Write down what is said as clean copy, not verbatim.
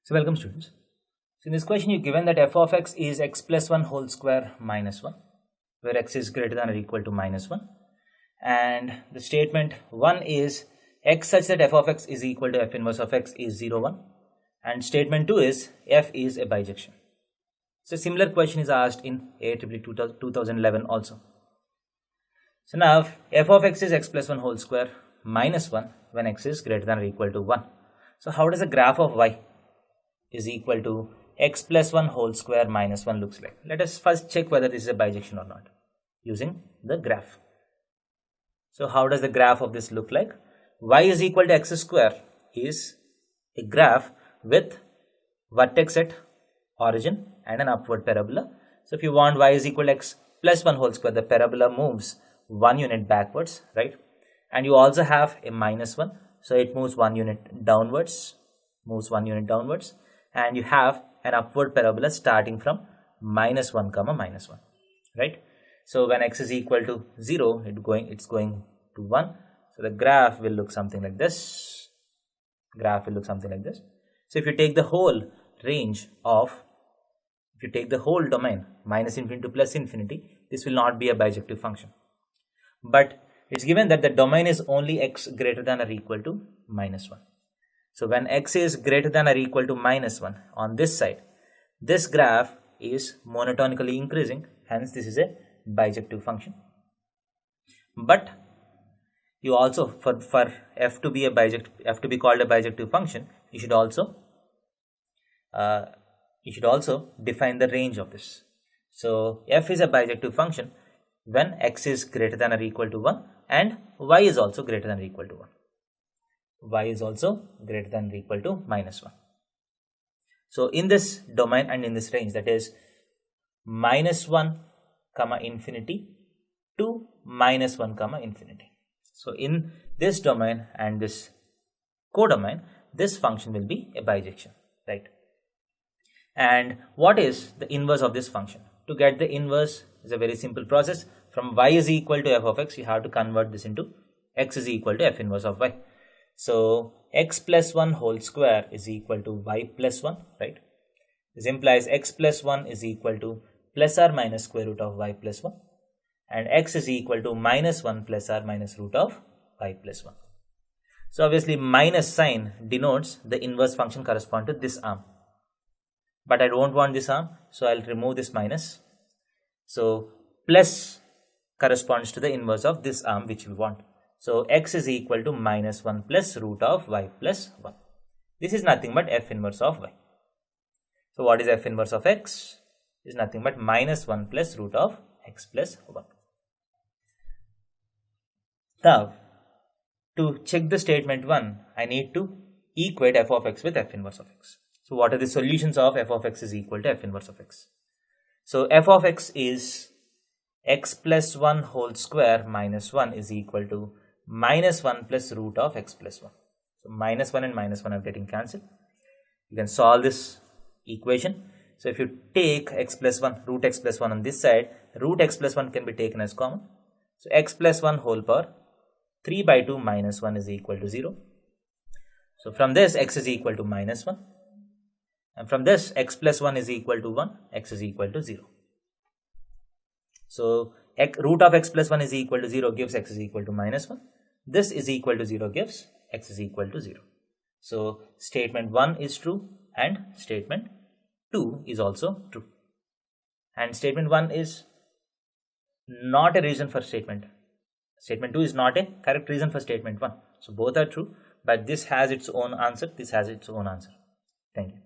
So welcome students. So in this question you're given that f of x is x plus 1 whole square minus 1, where x is greater than or equal to minus 1, and the statement 1 is x such that f of x is equal to f inverse of x is 0, 1, and statement 2 is f is a bijection. So similar question is asked in AIIMS 2011 also. So now f of x is x plus 1 whole square minus 1 when x is greater than or equal to 1. So how does the graph of y is equal to x plus 1 whole square minus 1 looks like? Let us first check whether this is a bijection or not using the graph. So how does the graph of this look like? Y is equal to x square is a graph with vertex at origin and an upward parabola. So if you want y is equal to x plus 1 whole square, the parabola moves 1 unit backwards, right? And you also have a minus 1, so it moves 1 unit downwards, and you have an upward parabola starting from minus 1 comma minus 1, right? So when x is equal to 0, it's going to 1. So the graph will look something like this. So if you take the whole range of, if you take the whole domain minus infinity to plus infinity, this will not be a bijective function. But it's given that the domain is only x greater than or equal to minus 1. So when x is greater than or equal to minus 1 on this side, this graph is monotonically increasing, hence this is a bijective function. But you also, for f to be called a bijective function, you should also define the range of this. So f is a bijective function when x is greater than or equal to 1 and y is also greater than or equal to 1. Y is also greater than or equal to minus 1. So in this domain and in this range, that is minus 1 comma infinity to minus 1 comma infinity. So in this domain and this codomain, this function will be a bijection, right? And what is the inverse of this function? To get the inverse is a very simple process. From y is equal to f of x, you have to convert this into x is equal to f inverse of y. So x plus 1 whole square is equal to y plus 1, right? This implies x plus 1 is equal to plus or minus square root of y plus 1, and x is equal to minus 1 plus or minus root of y plus 1. So obviously minus sign denotes the inverse function correspond to this arm. But I don't want this arm, so I'll remove this minus. So plus corresponds to the inverse of this arm which we want. So x is equal to minus 1 plus root of y plus 1. This is nothing but f inverse of y. So what is f inverse of x? Is nothing but minus 1 plus root of x plus 1. Now, to check the statement 1, I need to equate f of x with f inverse of x. So what are the solutions of f of x is equal to f inverse of x? So f of x is x plus 1 whole square minus 1 is equal to minus 1 plus root of x plus 1. So minus 1 and minus 1 are getting cancelled. You can solve this equation. So if you take x plus 1, root x plus 1 on this side, root x plus 1 can be taken as common. So x plus 1 whole power 3 by 2 minus 1 is equal to 0. So from this x is equal to minus 1. And from this x plus 1 is equal to 1, x is equal to 0. So root of x plus 1 is equal to 0 gives x is equal to minus 1. This is equal to 0 gives x is equal to 0. So statement 1 is true and statement 2 is also true. And statement 1 is not a reason for statement. Statement 2 is not a correct reason for statement 1. So both are true, but this has its own answer, this has its own answer. Thank you.